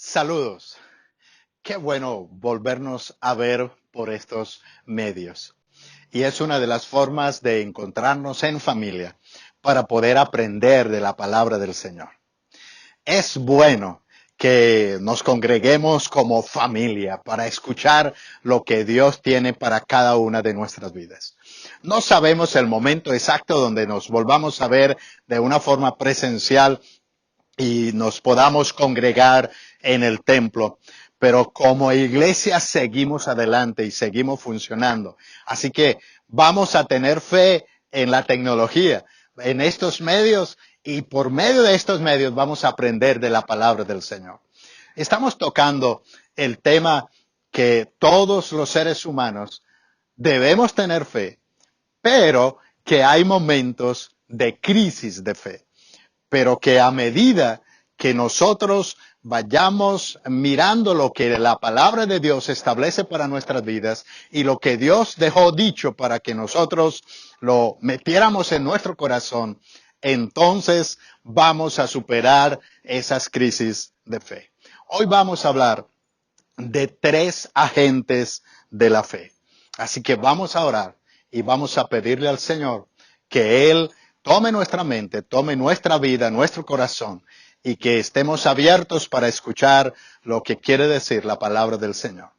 Saludos. Qué bueno volvernos a ver por estos medios. Y es una de las formas de encontrarnos en familia para poder aprender de la palabra del Señor. Es bueno que nos congreguemos como familia para escuchar lo que Dios tiene para cada una de nuestras vidas. No sabemos el momento exacto donde nos volvamos a ver de una forma presencial y nos podamos congregar en el templo. Pero como iglesia seguimos adelante y seguimos funcionando. Así que vamos a tener fe en la tecnología, en estos medios, y por medio de estos medios vamos a aprender de la palabra del Señor. Estamos tocando el tema que todos los seres humanos debemos tener fe, pero que hay momentos de crisis de fe, pero que a medida que nosotros vayamos mirando lo que la palabra de Dios establece para nuestras vidas y lo que Dios dejó dicho para que nosotros lo metiéramos en nuestro corazón, entonces vamos a superar esas crisis de fe. Hoy vamos a hablar de 3 agentes de la fe. Así que vamos a orar y vamos a pedirle al Señor que Él tome nuestra mente, tome nuestra vida, nuestro corazón, y que estemos abiertos para escuchar lo que quiere decir la palabra del Señor.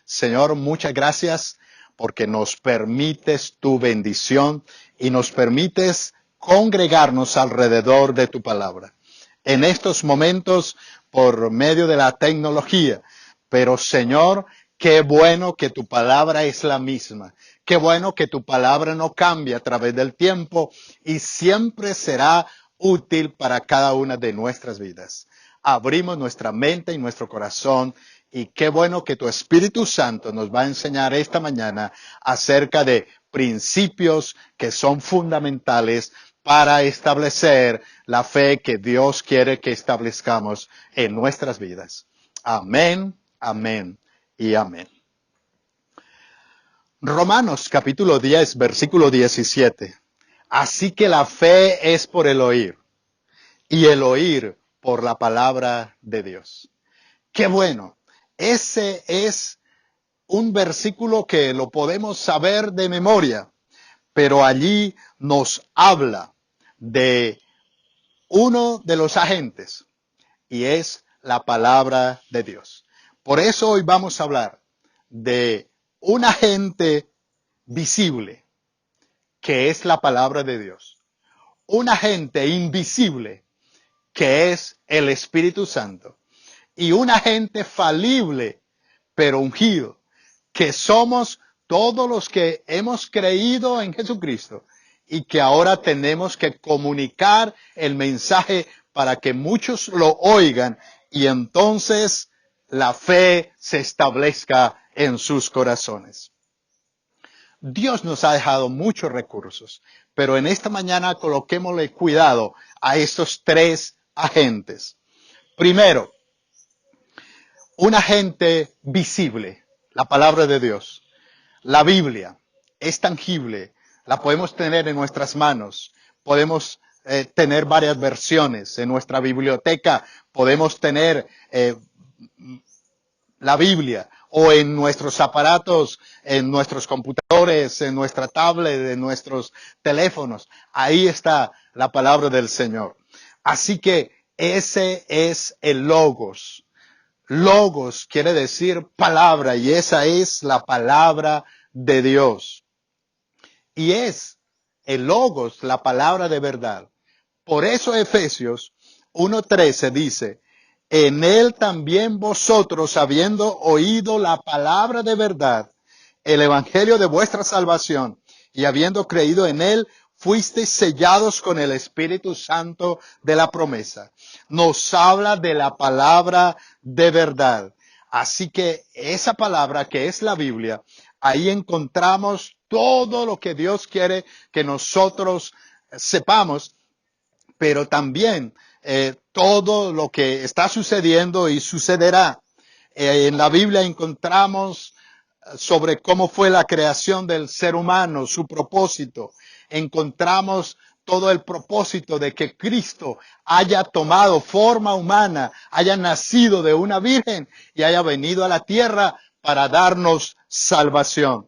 Señor, muchas gracias porque nos permites tu bendición y nos permites congregarnos alrededor de tu palabra. En estos momentos, por medio de la tecnología, pero Señor, qué bueno que tu palabra es la misma. Qué bueno que tu palabra no cambia a través del tiempo y siempre será útil para cada una de nuestras vidas. Abrimos nuestra mente y nuestro corazón y qué bueno que tu Espíritu Santo nos va a enseñar esta mañana acerca de principios que son fundamentales para establecer la fe que Dios quiere que establezcamos en nuestras vidas. Amén, amén y amén. Romanos capítulo 10, versículo 17. Así que la fe es por el oír, y el oír por la palabra de Dios. ¡Qué bueno! Ese es un versículo que lo podemos saber de memoria, pero allí nos habla de uno de los agentes, y es la palabra de Dios. Por eso hoy vamos a hablar de un agente visible, que es la palabra de Dios. Un agente invisible, que es el Espíritu Santo. Y un agente falible, pero ungido, que somos todos los que hemos creído en Jesucristo y que ahora tenemos que comunicar el mensaje para que muchos lo oigan y entonces la fe se establezca en sus corazones. Dios nos ha dejado muchos recursos, pero en esta mañana coloquémosle cuidado a estos 3 agentes. Primero, un agente visible, la palabra de Dios. La Biblia es tangible, la podemos tener en nuestras manos, podemos tener varias versiones en nuestra biblioteca, podemos tener la Biblia o en nuestros aparatos, en nuestros computadores, en nuestra tablet, en nuestros teléfonos. Ahí está la palabra del Señor. Así que ese es el Logos. Logos quiere decir palabra y esa es la palabra de Dios. Y es el Logos la palabra de verdad. Por eso Efesios 1:13 dice, en él también vosotros, habiendo oído la palabra de verdad, el evangelio de vuestra salvación, y habiendo creído en él, fuisteis sellados con el Espíritu Santo de la promesa. Nos habla de la palabra de verdad. Así que esa palabra que es la Biblia, ahí encontramos todo lo que Dios quiere que nosotros sepamos, pero también todo lo que está sucediendo y sucederá. En la Biblia encontramos sobre cómo fue la creación del ser humano, su propósito. Encontramos todo el propósito de que Cristo haya tomado forma humana, haya nacido de una virgen y haya venido a la tierra para darnos salvación.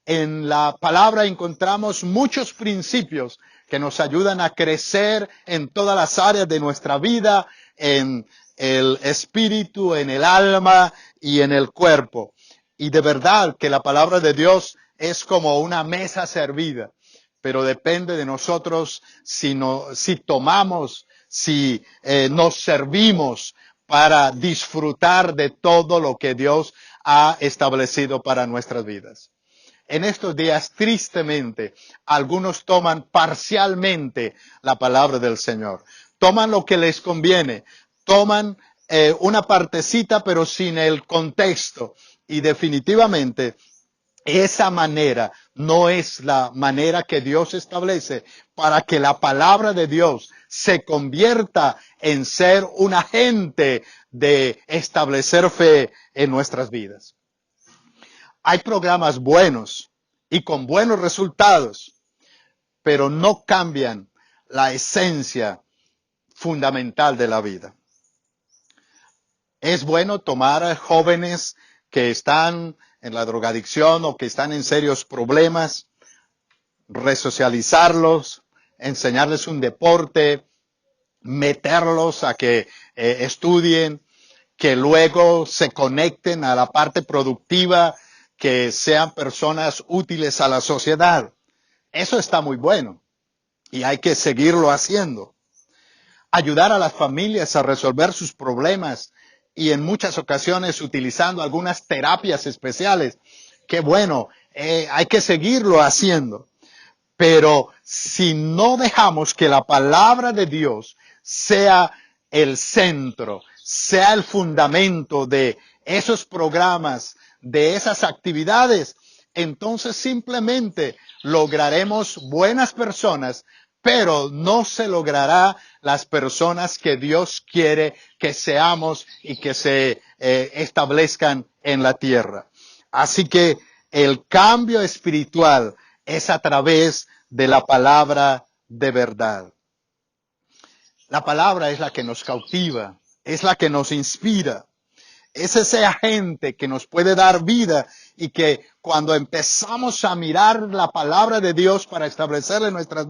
En la palabra encontramos muchos principios que nos ayudan a crecer en todas las áreas de nuestra vida, en el espíritu, en el alma y en el cuerpo. Y de verdad que la palabra de Dios es como una mesa servida, pero depende de nosotros si tomamos, si nos servimos para disfrutar de todo lo que Dios ha establecido para nuestras vidas. En estos días, tristemente, algunos toman parcialmente la palabra del Señor. Toman lo que les conviene, toman una partecita pero sin el contexto. Y definitivamente esa manera no es la manera que Dios establece para que la palabra de Dios se convierta en ser un agente de establecer fe en nuestras vidas. Hay programas buenos y con buenos resultados, pero no cambian la esencia fundamental de la vida. Es bueno tomar a jóvenes que están en la drogadicción o que están en serios problemas, resocializarlos, enseñarles un deporte, meterlos a que estudien, que luego se conecten a la parte productiva, que sean personas útiles a la sociedad. Eso está muy bueno y hay que seguirlo haciendo. Ayudar a las familias a resolver sus problemas y en muchas ocasiones utilizando algunas terapias especiales. Qué bueno, hay que seguirlo haciendo. Pero si no dejamos que la palabra de Dios sea el centro, sea el fundamento de esos programas, de esas actividades, entonces simplemente lograremos buenas personas, pero no se logrará las personas que Dios quiere que seamos y que se establezcan en la tierra. Así que el cambio espiritual es a través de la palabra de verdad. La palabra es la que nos cautiva, es la que nos inspira. Es ese agente que nos puede dar vida y que cuando empezamos a mirar la palabra de Dios para establecerla en nuestras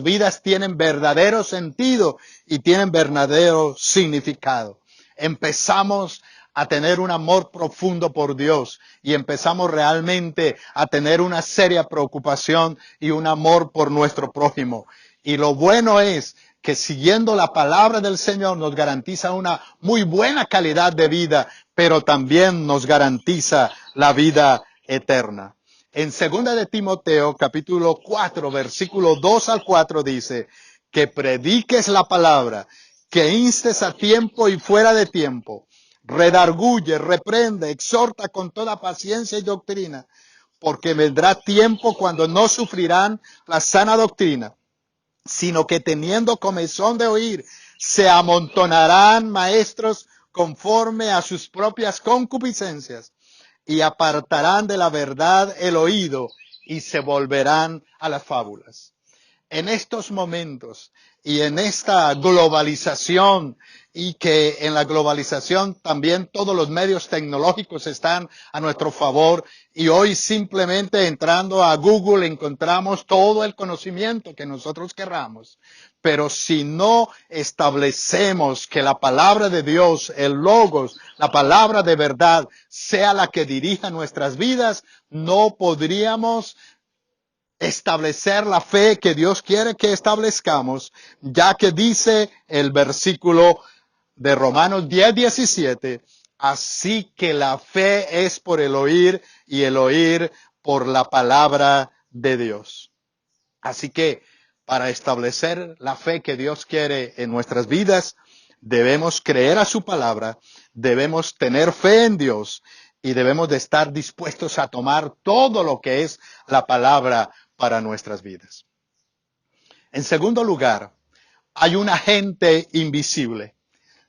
vidas tienen verdadero sentido y tienen verdadero significado. Empezamos a tener un amor profundo por Dios y empezamos realmente a tener una seria preocupación y un amor por nuestro prójimo. Y lo bueno es que siguiendo la palabra del Señor nos garantiza una muy buena calidad de vida, pero también nos garantiza la vida eterna. En 2 de Timoteo, capítulo 4, versículo 2 al 4 dice, que prediques la palabra, que instes a tiempo y fuera de tiempo, redarguye, reprende, exhorta con toda paciencia y doctrina, porque vendrá tiempo cuando no sufrirán la sana doctrina, sino que teniendo comezón de oír, se amontonarán maestros conforme a sus propias concupiscencias y apartarán de la verdad el oído y se volverán a las fábulas. En estos momentos y en esta globalización y que en la globalización también todos los medios tecnológicos están a nuestro favor y hoy simplemente entrando a Google encontramos todo el conocimiento que nosotros querramos. Pero si no establecemos que la palabra de Dios, el Logos, la palabra de verdad, sea la que dirija nuestras vidas, no podríamos establecer la fe que Dios quiere que establezcamos, ya que dice el versículo de Romanos 10:17, así que la fe es por el oír y el oír por la palabra de Dios. Así que para establecer la fe que Dios quiere en nuestras vidas, debemos creer a su palabra, debemos tener fe en Dios y debemos de estar dispuestos a tomar todo lo que es la palabra para nuestras vidas. En segundo lugar, hay un agente invisible.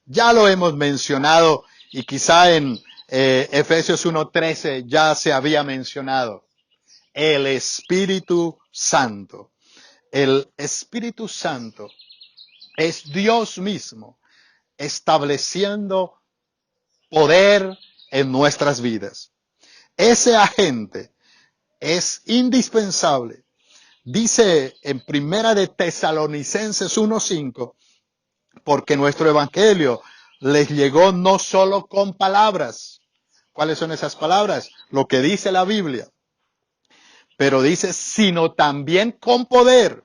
Ya lo hemos mencionado y quizá en Efesios 1:13 ya se había mencionado. El Espíritu Santo. El Espíritu Santo es Dios mismo estableciendo poder en nuestras vidas. Ese agente es indispensable. Dice en Primera de Tesalonicenses 1:5, porque nuestro evangelio les llegó no solo con palabras. ¿Cuáles son esas palabras? Lo que dice la Biblia. Pero dice, sino también con poder.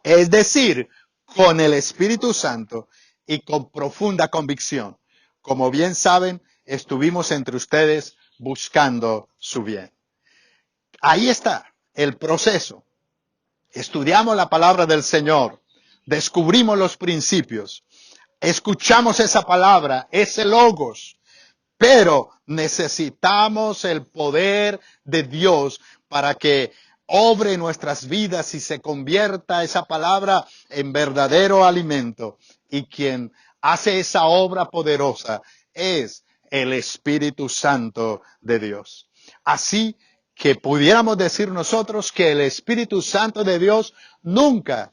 Es decir, con el Espíritu Santo y con profunda convicción. Como bien saben, estuvimos entre ustedes buscando su bien. Ahí está el proceso. Estudiamos la palabra del Señor, descubrimos los principios, escuchamos esa palabra, ese logos, pero necesitamos el poder de Dios para que obre nuestras vidas y se convierta esa palabra en verdadero alimento. Y quien hace esa obra poderosa es el Espíritu Santo de Dios. Así que pudiéramos decir nosotros que el Espíritu Santo de Dios nunca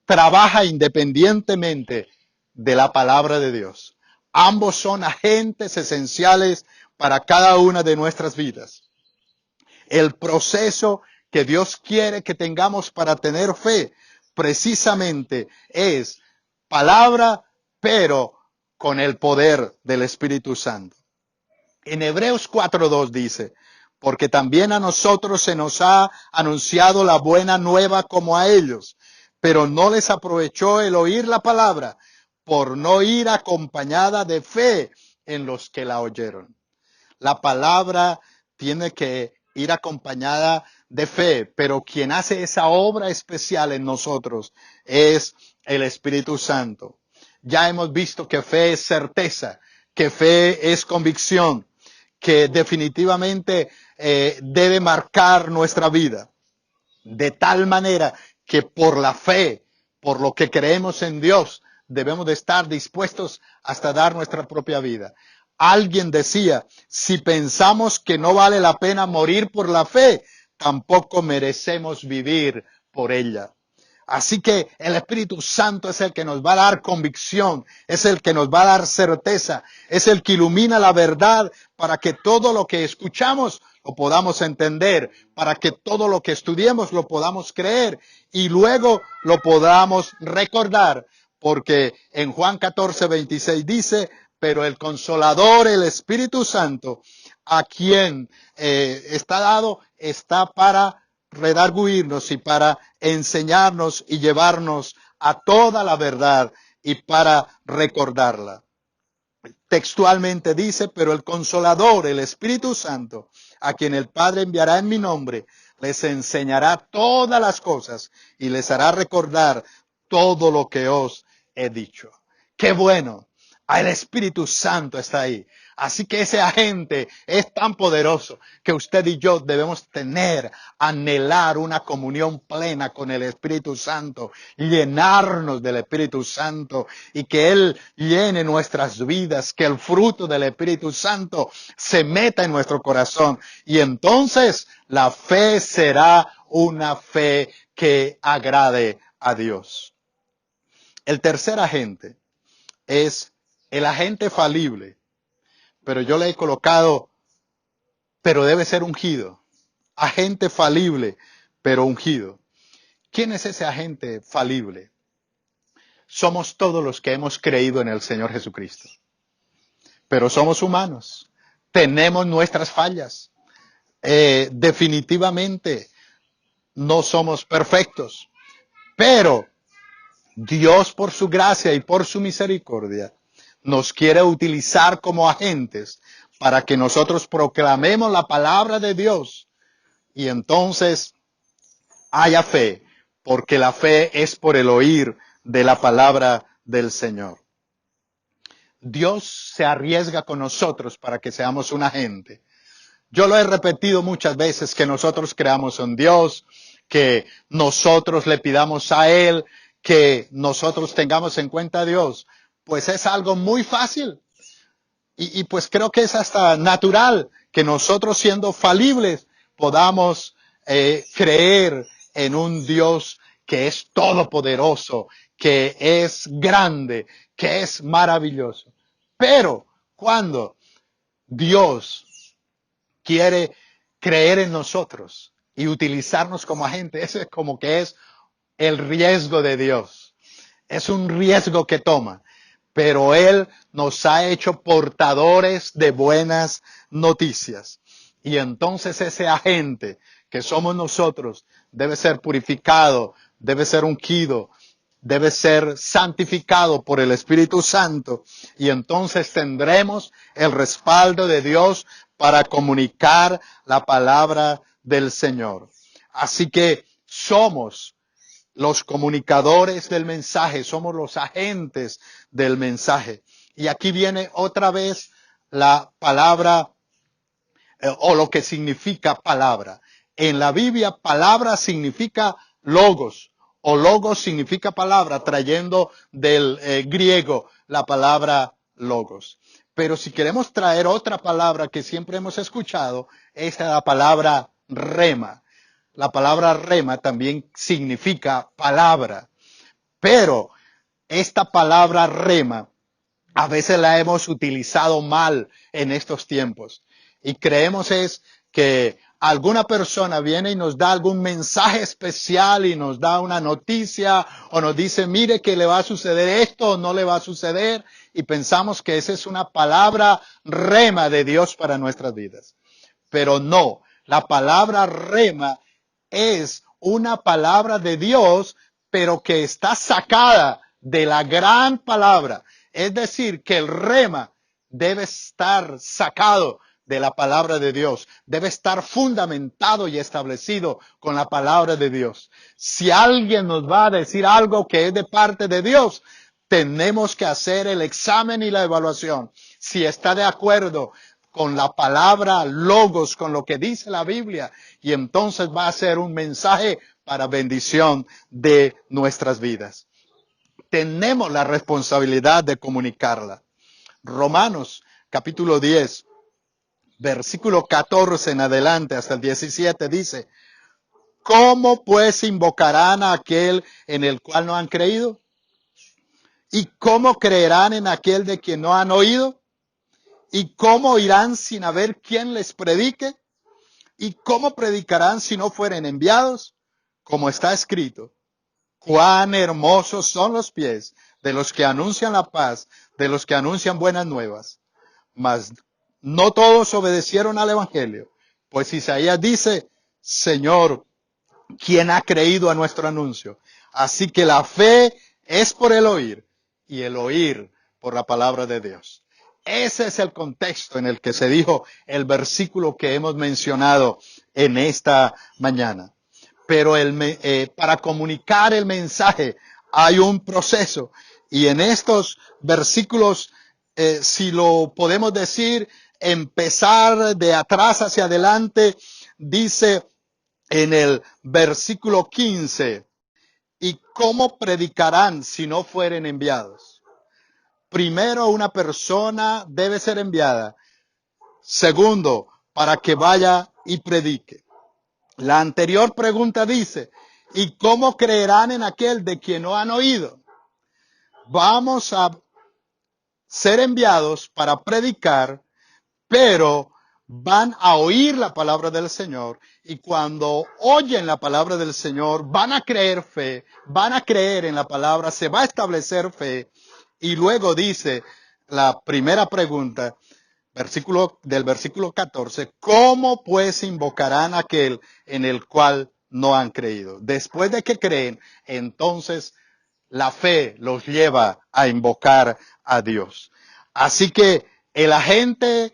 trabaja independientemente de la palabra de Dios. Ambos son agentes esenciales para cada una de nuestras vidas. El proceso que Dios quiere que tengamos para tener fe precisamente es palabra, pero con el poder del Espíritu Santo. En Hebreos 4:2 dice, porque también a nosotros se nos ha anunciado la buena nueva como a ellos, pero no les aprovechó el oír la palabra por no ir acompañada de fe en los que la oyeron. La palabra tiene que ir acompañada de fe, pero quien hace esa obra especial en nosotros es el Espíritu Santo. Ya hemos visto que fe es certeza, que fe es convicción, que definitivamente debe marcar nuestra vida. De tal manera que por la fe, por lo que creemos en Dios, debemos de estar dispuestos hasta dar nuestra propia vida. Alguien decía, si pensamos que no vale la pena morir por la fe, tampoco merecemos vivir por ella. Así que el Espíritu Santo es el que nos va a dar convicción, es el que nos va a dar certeza, es el que ilumina la verdad para que todo lo que escuchamos lo podamos entender, para que todo lo que estudiemos lo podamos creer y luego lo podamos recordar, porque en Juan 14:26 dice, pero el Consolador, el Espíritu Santo, a quien está dado, está para redarguirnos y para enseñarnos y llevarnos a toda la verdad y para recordarla. Textualmente dice, pero el Consolador, el Espíritu Santo, a quien el Padre enviará en mi nombre, les enseñará todas las cosas y les hará recordar todo lo que os he dicho. ¡Qué bueno! El Espíritu Santo está ahí. Así que ese agente es tan poderoso que usted y yo debemos tener, anhelar una comunión plena con el Espíritu Santo, llenarnos del Espíritu Santo y que Él llene nuestras vidas, que el fruto del Espíritu Santo se meta en nuestro corazón. Y entonces la fe será una fe que agrade a Dios. El tercer agente es el agente falible. Pero yo le he colocado, pero debe ser ungido. Agente falible, pero ungido. ¿Quién es ese agente falible? Somos todos los que hemos creído en el Señor Jesucristo. Pero somos humanos. Tenemos nuestras fallas. Definitivamente no somos perfectos. Pero Dios, por su gracia y por su misericordia, nos quiere utilizar como agentes para que nosotros proclamemos la palabra de Dios y entonces haya fe, porque la fe es por el oír de la palabra del Señor. Dios se arriesga con nosotros para que seamos un agente. Yo lo he repetido muchas veces, que nosotros creamos en Dios, que nosotros le pidamos a Él, que nosotros tengamos en cuenta a Dios. Pues es algo muy fácil. Y pues creo que es hasta natural que nosotros, siendo falibles, podamos creer en un Dios que es todopoderoso, que es grande, que es maravilloso. Pero cuando Dios quiere creer en nosotros y utilizarnos como agente, ese es como que es el riesgo de Dios. Es un riesgo que toma, pero Él nos ha hecho portadores de buenas noticias. Y entonces ese agente que somos nosotros debe ser purificado, debe ser ungido, debe ser santificado por el Espíritu Santo. Y entonces tendremos el respaldo de Dios para comunicar la palabra del Señor. Así que somos los comunicadores del mensaje, somos los agentes del mensaje. Y aquí viene otra vez la palabra o lo que significa palabra. En la Biblia, palabra significa logos, o logos significa palabra, trayendo del griego la palabra logos. Pero si queremos traer otra palabra que siempre hemos escuchado, es la palabra rema. La palabra rema también significa palabra, pero esta palabra rema a veces la hemos utilizado mal en estos tiempos y creemos es que alguna persona viene y nos da algún mensaje especial y nos da una noticia o nos dice, mire que le va a suceder esto o no le va a suceder, y pensamos que esa es una palabra rema de Dios para nuestras vidas. Pero no, la palabra rema es una palabra de Dios, pero que está sacada de la gran palabra. Es decir, que el rema debe estar sacado de la palabra de Dios, debe estar fundamentado y establecido con la palabra de Dios. Si alguien nos va a decir algo que es de parte de Dios, tenemos que hacer el examen y la evaluación. Si está de acuerdo con la palabra logos, con lo que dice la Biblia, y entonces va a ser un mensaje para bendición de nuestras vidas. Tenemos la responsabilidad de comunicarla. Romanos capítulo 10, versículo 14 en adelante hasta el 17 dice, ¿cómo pues invocarán a aquel en el cual no han creído? ¿Y cómo creerán en aquel de quien no han oído? ¿Y cómo irán sin haber quien les predique? ¿Y cómo predicarán si no fueren enviados? Como está escrito, cuán hermosos son los pies de los que anuncian la paz, de los que anuncian buenas nuevas. Mas no todos obedecieron al evangelio, pues Isaías dice, Señor, ¿quién ha creído a nuestro anuncio? Así que la fe es por el oír, y el oír por la palabra de Dios. Ese es el contexto en el que se dijo el versículo que hemos mencionado en esta mañana. Pero para comunicar el mensaje hay un proceso. Y en estos versículos, si lo podemos decir, empezar de atrás hacia adelante, dice en el versículo 15, ¿y cómo predicarán si no fueren enviados? Primero, una persona debe ser enviada. Segundo, para que vaya y predique. La anterior pregunta dice, ¿y cómo creerán en aquel de quien no han oído? Vamos a ser enviados para predicar, pero van a oír la palabra del Señor, y cuando oyen la palabra del Señor van a creer fe, van a creer en la palabra, se va a establecer fe. Y luego dice la primera pregunta, del versículo 14, ¿cómo pues invocarán a aquel en el cual no han creído? Después de que creen, entonces la fe los lleva a invocar a Dios. Así que el agente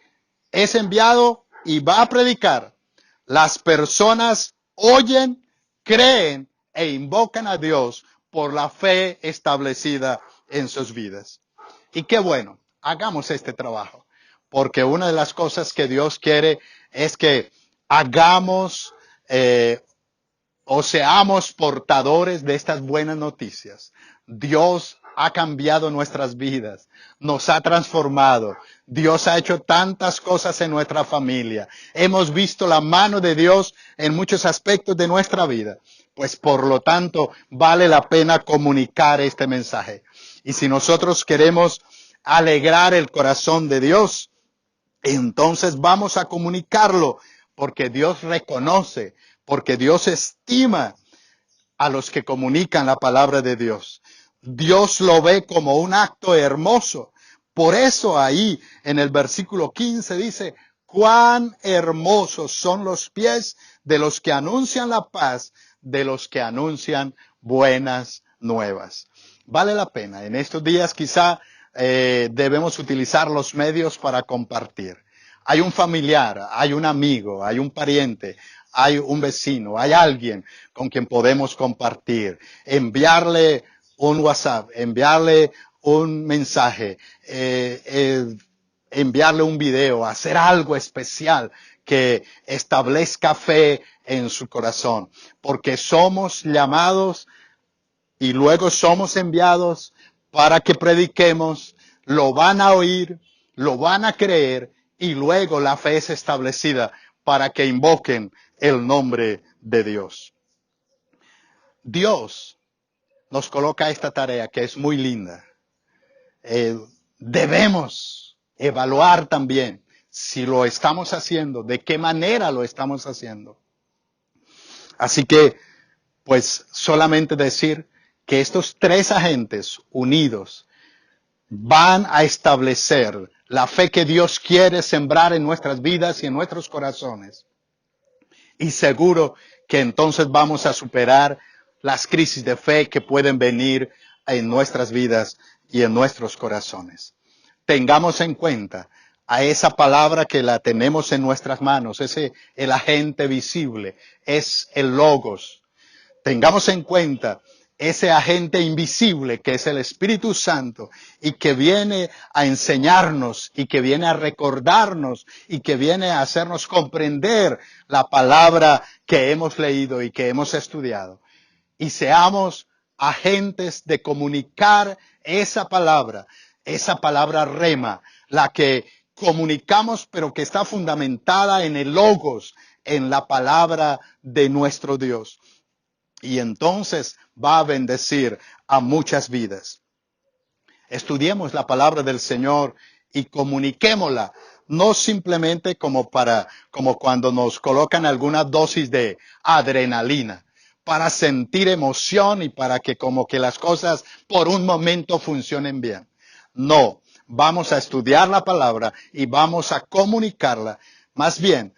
es enviado y va a predicar. Las personas oyen, creen e invocan a Dios por la fe establecida en sus vidas. Y qué bueno, hagamos este trabajo, porque una de las cosas que Dios quiere es que hagamos o seamos portadores de estas buenas noticias. Dios ha cambiado nuestras vidas, nos ha transformado. Dios ha hecho tantas cosas en nuestra familia. Hemos visto la mano de Dios en muchos aspectos de nuestra vida. Pues por lo tanto, vale la pena comunicar este mensaje. Y si nosotros queremos alegrar el corazón de Dios, entonces vamos a comunicarlo, porque Dios reconoce, porque Dios estima a los que comunican la palabra de Dios. Dios lo ve como un acto hermoso. Por eso ahí en el versículo 15 dice, cuán hermosos son los pies de los que anuncian la paz, de los que anuncian buenas nuevas. Vale la pena. En estos días quizá debemos utilizar los medios para compartir. Hay un familiar, hay un amigo, hay un pariente, hay un vecino, hay alguien con quien podemos compartir, enviarle un WhatsApp, enviarle un mensaje, enviarle un video, hacer algo especial que establezca fe en su corazón, porque somos llamados y luego somos enviados para que prediquemos, lo van a oír, lo van a creer y luego la fe es establecida para que invoquen el nombre de Dios. Dios nos coloca esta tarea que es muy linda. Debemos evaluar también si lo estamos haciendo, de qué manera lo estamos haciendo. Así que, pues solamente decir que estos tres agentes unidos van a establecer la fe que Dios quiere sembrar en nuestras vidas y en nuestros corazones. Y seguro que entonces vamos a superar las crisis de fe que pueden venir en nuestras vidas y en nuestros corazones. Tengamos en cuenta a esa palabra que la tenemos en nuestras manos, el agente visible, es el Logos. Tengamos en cuenta ese agente invisible que es el Espíritu Santo y que viene a enseñarnos y que viene a recordarnos y que viene a hacernos comprender la palabra que hemos leído y que hemos estudiado. Y seamos agentes de comunicar esa palabra rema, la que comunicamos pero que está fundamentada en el Logos, en la palabra de nuestro Dios. Y entonces va a bendecir a muchas vidas. Estudiemos la palabra del Señor y comuniquémosla, no simplemente como cuando nos colocan alguna dosis de adrenalina, para sentir emoción y para que como que las cosas por un momento funcionen bien. No, vamos a estudiar la palabra y vamos a comunicarla, más bien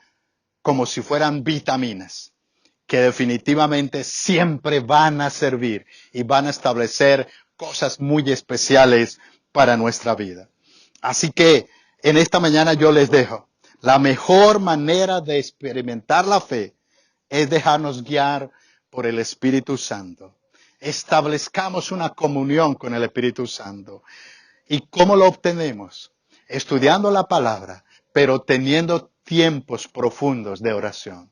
como si fueran vitaminas, que definitivamente siempre van a servir y van a establecer cosas muy especiales para nuestra vida. Así que en esta mañana yo les dejo, la mejor manera de experimentar la fe es dejarnos guiar por el Espíritu Santo. Establezcamos una comunión con el Espíritu Santo. ¿Y cómo lo obtenemos? Estudiando la palabra, pero teniendo tiempos profundos de oración.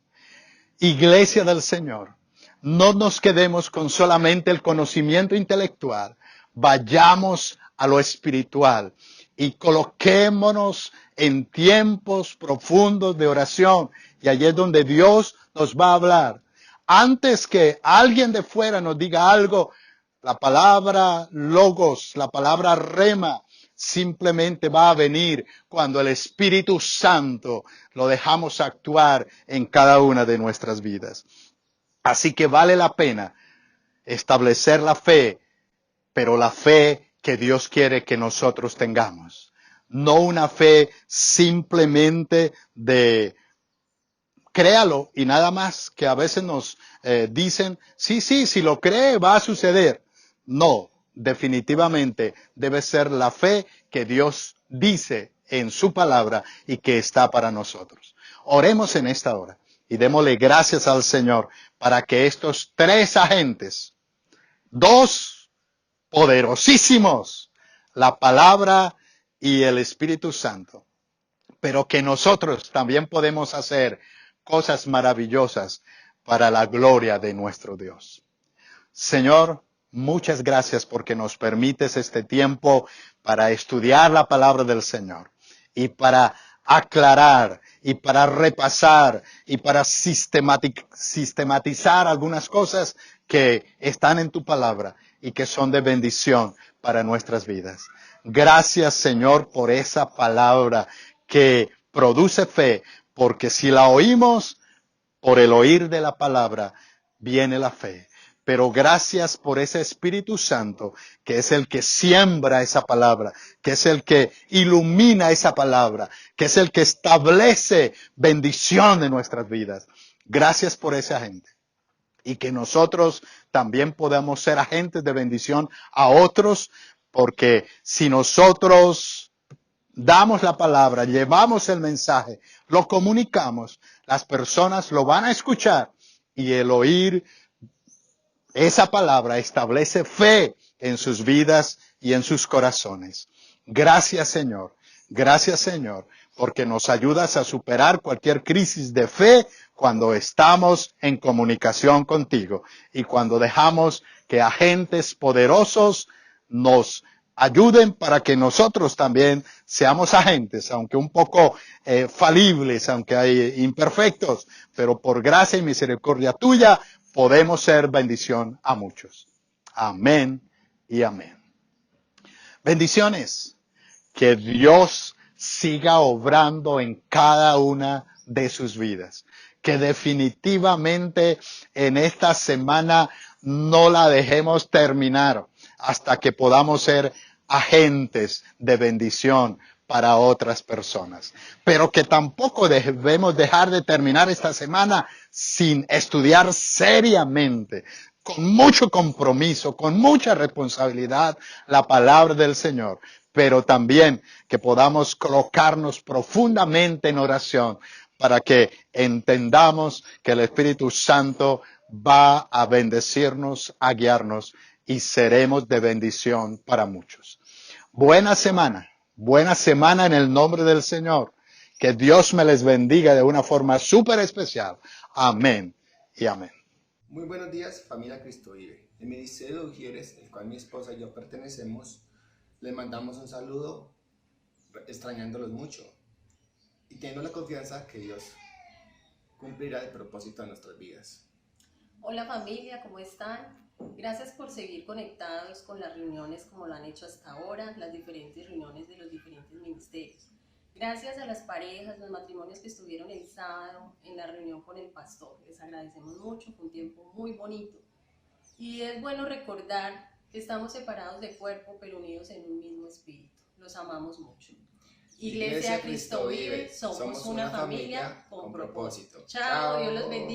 Iglesia del Señor, no nos quedemos con solamente el conocimiento intelectual, vayamos a lo espiritual y coloquémonos en tiempos profundos de oración. Y allí es donde Dios nos va a hablar. Antes que alguien de fuera nos diga algo, la palabra logos, la palabra rema, simplemente va a venir cuando el Espíritu Santo lo dejamos actuar en cada una de nuestras vidas. Así que vale la pena establecer la fe, pero la fe que Dios quiere que nosotros tengamos. No una fe simplemente de créalo y nada más, que a veces nos dicen, sí, si lo cree va a suceder. No, definitivamente debe ser la fe que Dios dice en su palabra y que está para nosotros. Oremos en esta hora y démosle gracias al Señor para que estos tres agentes, dos poderosísimos, la palabra y el Espíritu Santo, pero que nosotros también podemos hacer cosas maravillosas para la gloria de nuestro Dios. Señor, muchas gracias porque nos permites este tiempo para estudiar la palabra del Señor y para aclarar y para repasar y para sistematizar algunas cosas que están en tu palabra y que son de bendición para nuestras vidas. Gracias, Señor, por esa palabra que produce fe, porque si la oímos, por el oír de la palabra viene la fe. Pero gracias por ese Espíritu Santo, que es el que siembra esa palabra, que es el que ilumina esa palabra, que es el que establece bendición en nuestras vidas. Gracias por ese agente. Y que nosotros también podamos ser agentes de bendición a otros, porque si nosotros damos la palabra, llevamos el mensaje, lo comunicamos, las personas lo van a escuchar y el oír esa palabra establece fe en sus vidas y en sus corazones. Gracias Señor, porque nos ayudas a superar cualquier crisis de fe cuando estamos en comunicación contigo y cuando dejamos que agentes poderosos nos ayuden para que nosotros también seamos agentes, aunque un poco falibles, aunque hay imperfectos, pero por gracia y misericordia tuya podemos ser bendición a muchos. Amén y amén. Bendiciones. Que Dios siga obrando en cada una de sus vidas. Que definitivamente en esta semana no la dejemos terminar hasta que podamos ser agentes de bendición para otras personas. Pero que tampoco debemos dejar de terminar esta semana sin estudiar seriamente, con mucho compromiso, con mucha responsabilidad, la palabra del Señor. Pero también que podamos colocarnos profundamente en oración para que entendamos que el Espíritu Santo va a bendecirnos, a guiarnos y seremos de bendición para muchos. Buena semana en el nombre del Señor. Que Dios me les bendiga de una forma súper especial. Amén y amén. Muy buenos días, familia Cristo Vive. El Ministerio de Ujieres, el cual mi esposa y yo pertenecemos, les mandamos un saludo extrañándolos mucho y teniendo la confianza que Dios cumplirá el propósito de nuestras vidas. Hola familia, ¿cómo están? Gracias por seguir conectados con las reuniones como lo han hecho hasta ahora, las diferentes reuniones de los diferentes ministerios. Gracias a las parejas, los matrimonios que estuvieron el sábado en la reunión con el pastor. Les agradecemos mucho, fue un tiempo muy bonito. Y es bueno recordar que estamos separados de cuerpo, pero unidos en un mismo espíritu. Los amamos mucho. Iglesia Cristo Vive, somos una familia con propósito. Chao, Dios los bendiga.